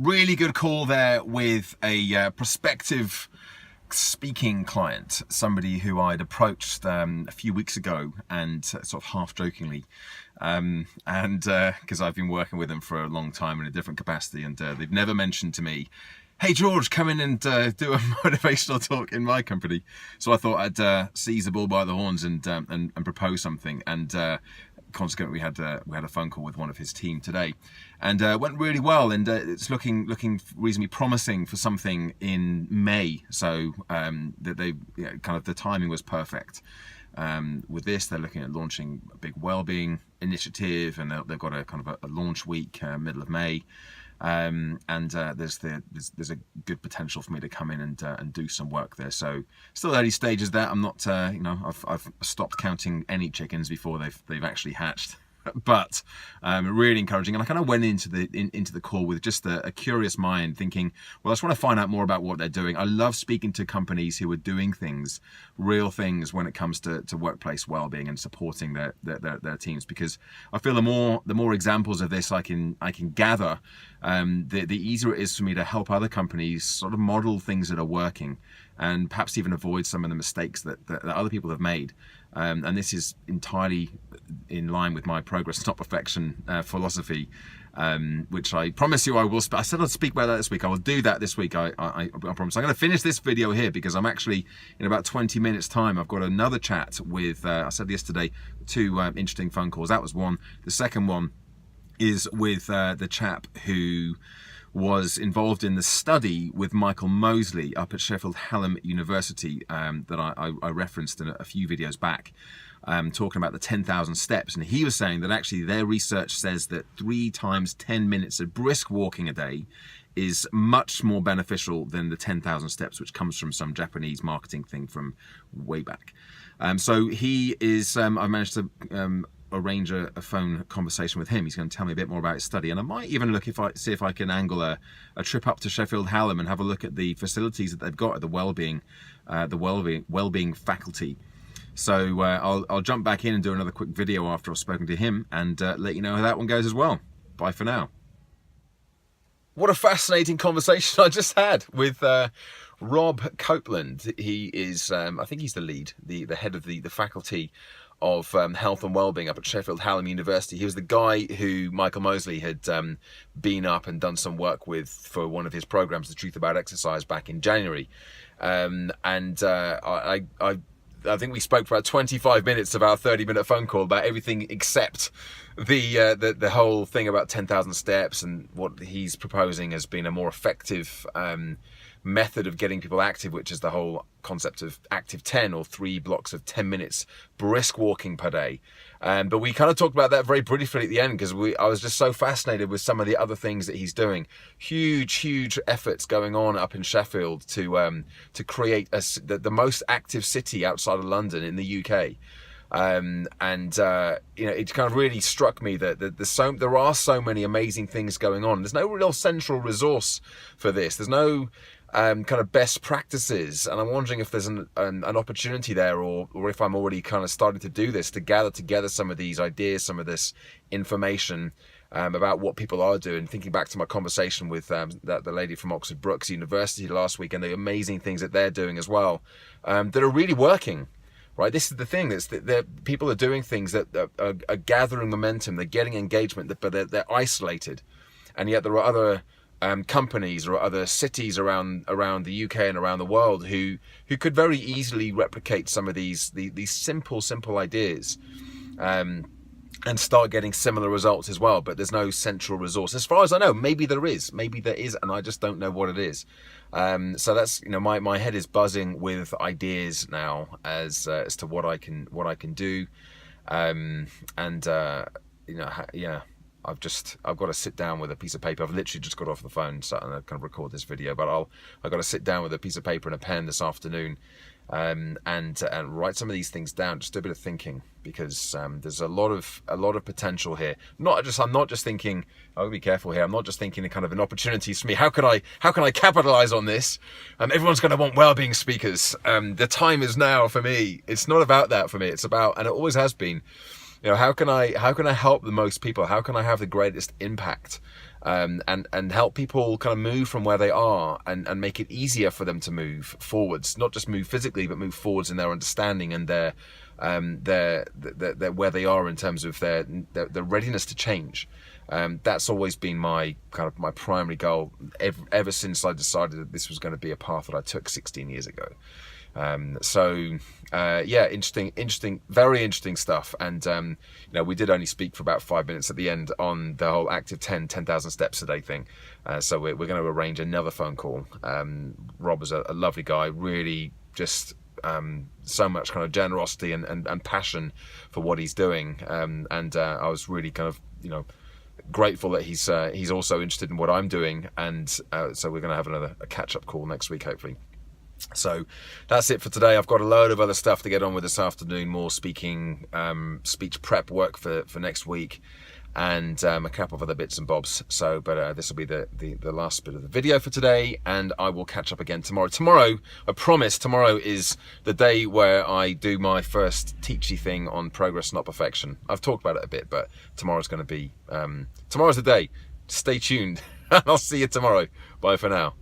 Really good call there with a prospective speaking client, somebody who I'd approached a few weeks ago, and sort of half jokingly, because I've been working with them for a long time in a different capacity, and they've never mentioned to me, "Hey George, come in and do a motivational talk in my company." So I thought I'd seize the bull by the horns and propose something, and consequently we had a phone call with one of his team today, and went really well, and it's looking reasonably promising for something in May. So that they kind of the timing was perfect. With this, they're looking at launching a big Wellbeing initiative, and they've got a kind of a launch week middle of May. There's a good potential for me to come in and do some work there. So still early stages there. I'm not I've stopped counting any chickens before they've actually hatched. But really encouraging, and I kind of went into the call with just a curious mind, thinking, well, I just want to find out more about what they're doing. I love speaking to companies who are doing things, real things, when it comes to workplace well-being and supporting their teams, because I feel the more examples of this I can gather, the easier it is for me to help other companies sort of model things that are working, and perhaps even avoid some of the mistakes that other people have made. And this is entirely in line with my progress, not perfection philosophy, which I promise you I will. I said I'd speak about that this week. I will do that this week. I promise. I'm going to finish this video here because I'm actually, in about 20 minutes time, I've got another chat with, I said yesterday, two interesting phone calls. That was one. The second one is with the chap who was involved in the study with Michael Mosley up at Sheffield Hallam University that I referenced in a few videos back, talking about the 10,000 steps. And he was saying that actually their research says that 3 times 10 minutes of brisk walking a day is much more beneficial than the 10,000 steps, which comes from some Japanese marketing thing from way back. So he is, I managed to arrange a phone conversation with him. He's going to tell me a bit more about his study, and I might even see if I can angle a trip up to Sheffield Hallam and have a look at the facilities that they've got at the Wellbeing faculty. So I'll jump back in and do another quick video after I've spoken to him, and let you know how that one goes as well. Bye for now. What a fascinating conversation I just had with Rob Copeland. He is, I think he's the lead, the head of the faculty of health and wellbeing up at Sheffield Hallam University. He was the guy who Michael Mosley had been up and done some work with for one of his programs, The Truth About Exercise, back in January. I think we spoke for about 25 minutes of our 30-minute phone call about everything except the whole thing about 10,000 steps, and what he's proposing has been a more effective method of getting people active, which is the whole concept of active 10, or 3 blocks of 10 minutes brisk walking per day. But we kind of talked about that very briefly at the end, because I was just so fascinated with some of the other things that he's doing. Huge efforts going on up in Sheffield to create the most active city outside of London in the UK. It kind of really struck me that there are so many amazing things going on. There's no real central resource for this. There's no kind of best practices, and I'm wondering if there's an opportunity there, or if I'm already kind of starting to do this, to gather together some of these ideas, some of this information about what people are doing. Thinking back to my conversation with the lady from Oxford Brookes University last week, and the amazing things that they're doing as well, that are really working. Right, this is the thing. People are doing things that are gathering momentum. They're getting engagement, but they're isolated, and yet there are other companies or other cities around the UK and around the world who could very easily replicate some of these simple ideas, and start getting similar results as well. But there's no central resource, as far as I know. Maybe there is, and I just don't know what it is. So that's, my head is buzzing with ideas now as to what I can do, I've got to sit down with a piece of paper. I've literally just got off the phone, so I'm going to record this video, but I've got to sit down with a piece of paper and a pen this afternoon, and write some of these things down. Just do a bit of thinking, because there's a lot of potential here. I'm not just thinking, I'll be careful here. I'm not just thinking kind of an opportunities for me. How can I capitalize on this? Everyone's going to want well-being speakers. The time is now for me. It's not about that for me. It's about, and it always has been, how can I help the most people? How can I have the greatest impact? and help people kind of move from where they are and make it easier for them to move forwards, not just move physically, but move forwards in their understanding and their where they are in terms of their readiness to change. That's always been my primary goal ever since I decided that this was going to be a path that I took 16 years ago. Interesting, very interesting stuff. And we did only speak for about 5 minutes at the end on the whole active 10,000 steps a day thing. So we're going to arrange another phone call. Rob is a lovely guy, really just so much kind of generosity and passion for what he's doing. I was really kind of, grateful that he's also interested in what I'm doing. And so we're going to have a catch-up call next week, hopefully. So that's it for today. I've got a load of other stuff to get on with this afternoon, more speaking, speech prep work for next week, and a couple of other bits and bobs. So, but this will be the last bit of the video for today, and I will catch up again tomorrow. Tomorrow, I promise, tomorrow is the day where I do my first teachy thing on progress, not perfection. I've talked about it a bit, but tomorrow's going to be, tomorrow's the day. Stay tuned, and I'll see you tomorrow. Bye for now.